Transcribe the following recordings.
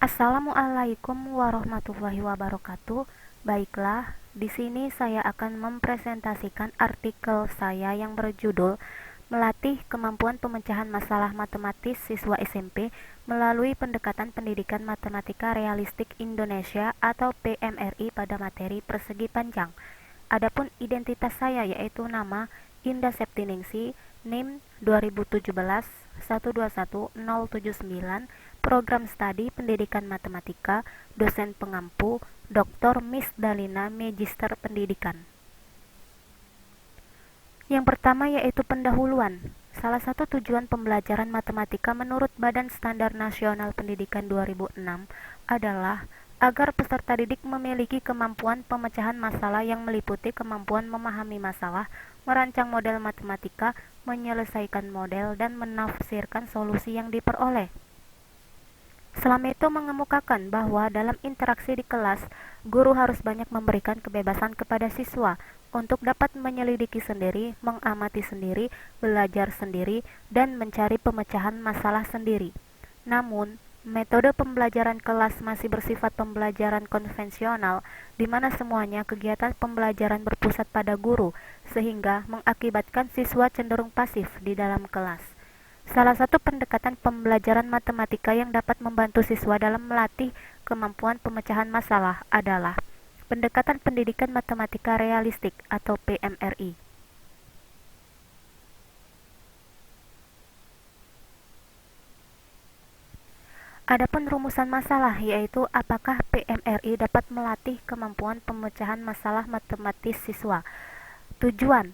Assalamualaikum warahmatullahi wabarakatuh. Baiklah, di sini saya akan mempresentasikan artikel saya yang berjudul Melatih Kemampuan Pemecahan Masalah Matematis Siswa SMP melalui Pendekatan Pendidikan Matematika Realistik Indonesia atau PMRI pada materi persegi panjang. Adapun identitas saya yaitu nama Indah Septiningsih, NIM 2017 121079, Program Studi Pendidikan Matematika, Dosen Pengampu, Dr. Miss Dalina, Magister Pendidikan. Yang pertama yaitu pendahuluan. Salah satu tujuan pembelajaran matematika menurut Badan Standar Nasional Pendidikan 2006 adalah agar peserta didik memiliki kemampuan pemecahan masalah yang meliputi kemampuan memahami masalah, merancang model matematika, menyelesaikan model, dan menafsirkan solusi yang diperoleh. Selama itu mengemukakan bahwa dalam interaksi di kelas, guru harus banyak memberikan kebebasan kepada siswa untuk dapat menyelidiki sendiri, mengamati sendiri, belajar sendiri, dan mencari pemecahan masalah sendiri. Namun, metode pembelajaran kelas masih bersifat pembelajaran konvensional, di mana semuanya kegiatan pembelajaran berpusat pada guru, sehingga mengakibatkan siswa cenderung pasif di dalam kelas. Salah satu pendekatan pembelajaran matematika yang dapat membantu siswa dalam melatih kemampuan pemecahan masalah adalah pendekatan pendidikan matematika realistik atau PMRI. Adapun rumusan masalah yaitu apakah PMRI dapat melatih kemampuan pemecahan masalah matematis siswa. Tujuan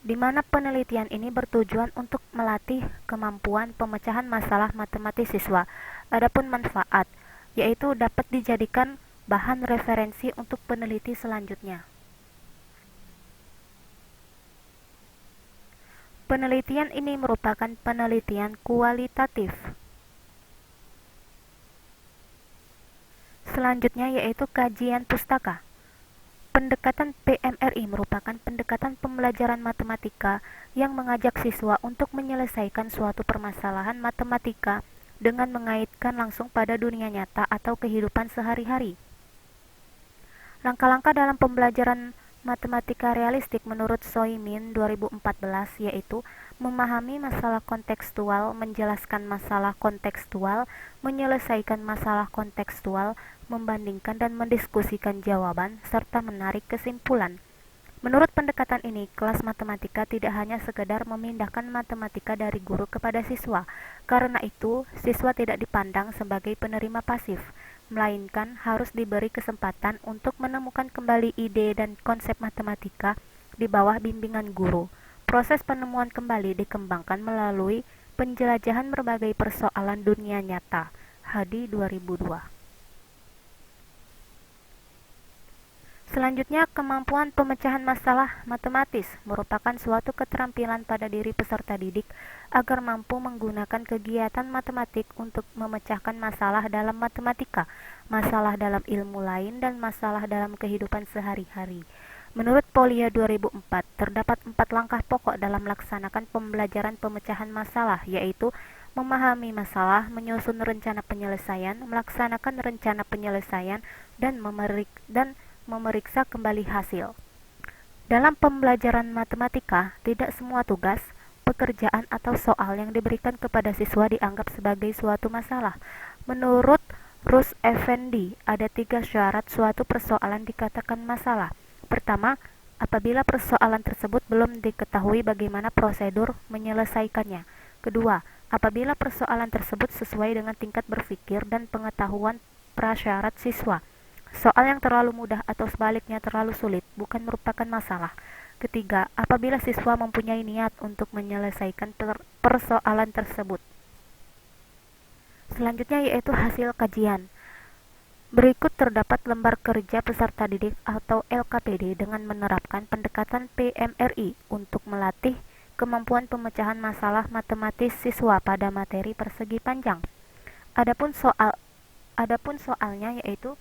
di mana penelitian ini bertujuan untuk melatih kemampuan pemecahan masalah matematis siswa. Adapun manfaat, yaitu dapat dijadikan bahan referensi untuk peneliti selanjutnya. Penelitian ini merupakan penelitian kualitatif. Selanjutnya yaitu kajian pustaka. Pendekatan PMRI merupakan pendekatan pembelajaran matematika yang mengajak siswa untuk menyelesaikan suatu permasalahan matematika dengan mengaitkan langsung pada dunia nyata atau kehidupan sehari-hari. Langkah-langkah dalam pembelajaran matematika realistik menurut Soimin 2014 yaitu memahami masalah kontekstual, menjelaskan masalah kontekstual, menyelesaikan masalah kontekstual, membandingkan dan mendiskusikan jawaban, serta menarik kesimpulan. Menurut pendekatan ini, kelas matematika tidak hanya sekedar memindahkan matematika dari guru kepada siswa. Karena itu, siswa tidak dipandang sebagai penerima pasif, melainkan harus diberi kesempatan untuk menemukan kembali ide dan konsep matematika di bawah bimbingan guru. Proses penemuan kembali dikembangkan melalui penjelajahan berbagai persoalan dunia nyata. Hadi 2002. Selanjutnya, kemampuan pemecahan masalah matematis merupakan suatu keterampilan pada diri peserta didik agar mampu menggunakan kegiatan matematik untuk memecahkan masalah dalam matematika, masalah dalam ilmu lain, dan masalah dalam kehidupan sehari-hari. Menurut Polya 2004, terdapat 4 langkah pokok dalam melaksanakan pembelajaran pemecahan masalah, yaitu memahami masalah, menyusun rencana penyelesaian, melaksanakan rencana penyelesaian, dan memeriksa kembali hasil. Dalam pembelajaran matematika, tidak semua tugas, pekerjaan atau soal yang diberikan kepada siswa dianggap sebagai suatu masalah. Menurut Rus Effendi, ada 3 syarat suatu persoalan dikatakan masalah. Pertama, apabila persoalan tersebut belum diketahui bagaimana prosedur menyelesaikannya. Kedua, apabila persoalan tersebut sesuai dengan tingkat berpikir dan pengetahuan prasyarat siswa. Soal yang terlalu mudah atau sebaliknya terlalu sulit bukan merupakan masalah. Ketiga, apabila siswa mempunyai niat untuk menyelesaikan persoalan tersebut. Selanjutnya yaitu hasil kajian. Berikut terdapat lembar kerja peserta didik atau LKPD dengan menerapkan pendekatan PMRI untuk melatih kemampuan pemecahan masalah matematis siswa pada materi persegi panjang. Adapun soalnya yaitu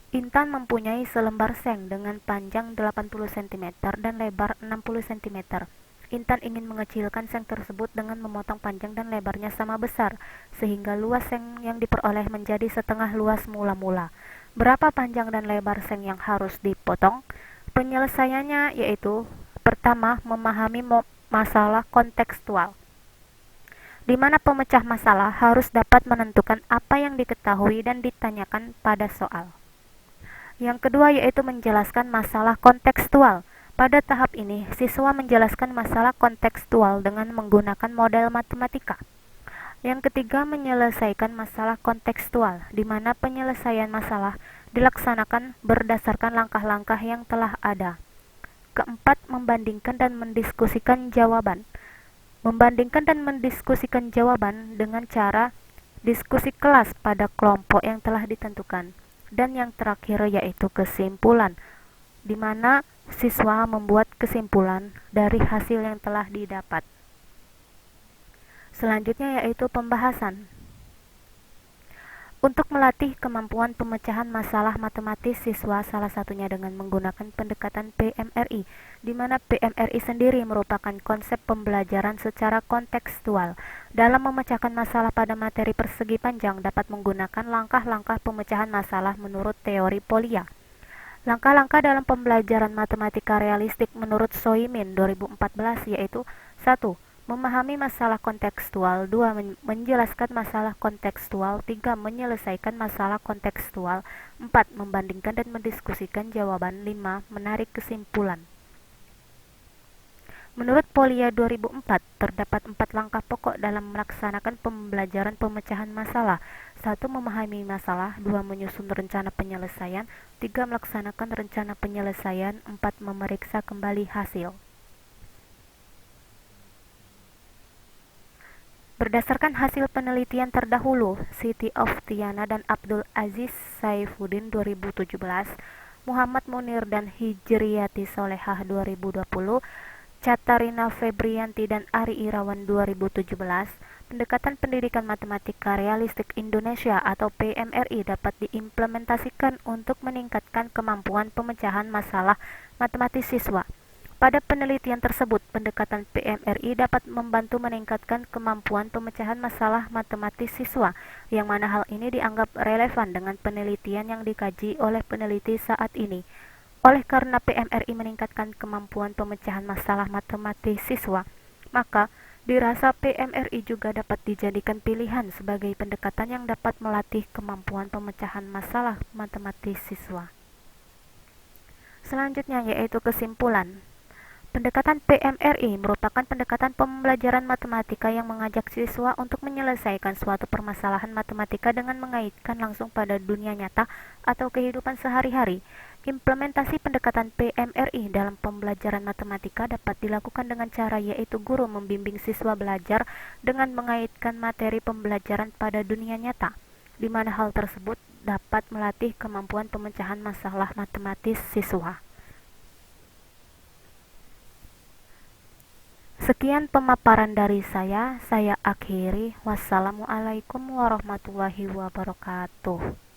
Intan mempunyai selembar seng dengan panjang 80 cm dan lebar 60 cm. Intan ingin mengecilkan seng tersebut dengan memotong panjang dan lebarnya sama besar, sehingga luas seng yang diperoleh menjadi setengah luas mula-mula. Berapa panjang dan lebar seng yang harus dipotong? Penyelesaiannya yaitu: pertama, memahami masalah kontekstual, di mana pemecah masalah harus dapat menentukan apa yang diketahui dan ditanyakan pada soal. Yang kedua yaitu menjelaskan masalah kontekstual. Pada tahap ini, siswa menjelaskan masalah kontekstual dengan menggunakan model matematika. Yang ketiga, menyelesaikan masalah kontekstual, di mana penyelesaian masalah dilaksanakan berdasarkan langkah-langkah yang telah ada. Keempat, membandingkan dan mendiskusikan jawaban. Membandingkan dan mendiskusikan jawaban dengan cara diskusi kelas pada kelompok yang telah ditentukan. Dan yang terakhir yaitu kesimpulan, di mana siswa membuat kesimpulan dari hasil yang telah didapat. Selanjutnya yaitu pembahasan. Untuk melatih kemampuan pemecahan masalah matematis siswa, salah satunya dengan menggunakan pendekatan PMRI, di mana PMRI sendiri merupakan konsep pembelajaran secara kontekstual. Dalam memecahkan masalah pada materi persegi panjang dapat menggunakan langkah-langkah pemecahan masalah menurut teori Polya. Langkah-langkah dalam pembelajaran matematika realistik menurut Soimin 2014 yaitu: 1. Memahami masalah kontekstual. 2. Menjelaskan masalah kontekstual. 3. Menyelesaikan masalah kontekstual. 4. Membandingkan dan mendiskusikan jawaban. 5. Menarik kesimpulan. Menurut Polya 2004, terdapat 4 langkah pokok dalam melaksanakan pembelajaran pemecahan masalah. 1. Memahami masalah. 2. Menyusun rencana penyelesaian. 3. Melaksanakan rencana penyelesaian. 4. Memeriksa kembali hasil. Berdasarkan hasil penelitian terdahulu, Siti Oftiana dan Abdul Aziz Saifuddin 2017, Muhammad Munir dan Hijriyati Solehah 2020, Catarina Febrianti dan Ari Irawan 2017, pendekatan pendidikan matematika realistik Indonesia atau PMRI dapat diimplementasikan untuk meningkatkan kemampuan pemecahan masalah matematis siswa. Pada penelitian tersebut, pendekatan PMRI dapat membantu meningkatkan kemampuan pemecahan masalah matematis siswa, yang mana hal ini dianggap relevan dengan penelitian yang dikaji oleh peneliti saat ini. Oleh karena PMRI meningkatkan kemampuan pemecahan masalah matematis siswa, maka dirasa PMRI juga dapat dijadikan pilihan sebagai pendekatan yang dapat melatih kemampuan pemecahan masalah matematis siswa. Selanjutnya yaitu kesimpulan. Pendekatan PMRI merupakan pendekatan pembelajaran matematika yang mengajak siswa untuk menyelesaikan suatu permasalahan matematika dengan mengaitkan langsung pada dunia nyata atau kehidupan sehari-hari. Implementasi pendekatan PMRI dalam pembelajaran matematika dapat dilakukan dengan cara yaitu guru membimbing siswa belajar dengan mengaitkan materi pembelajaran pada dunia nyata, di mana hal tersebut dapat melatih kemampuan pemecahan masalah matematis siswa. Sekian pemaparan dari saya akhiri. Wassalamualaikum warahmatullahi wabarakatuh.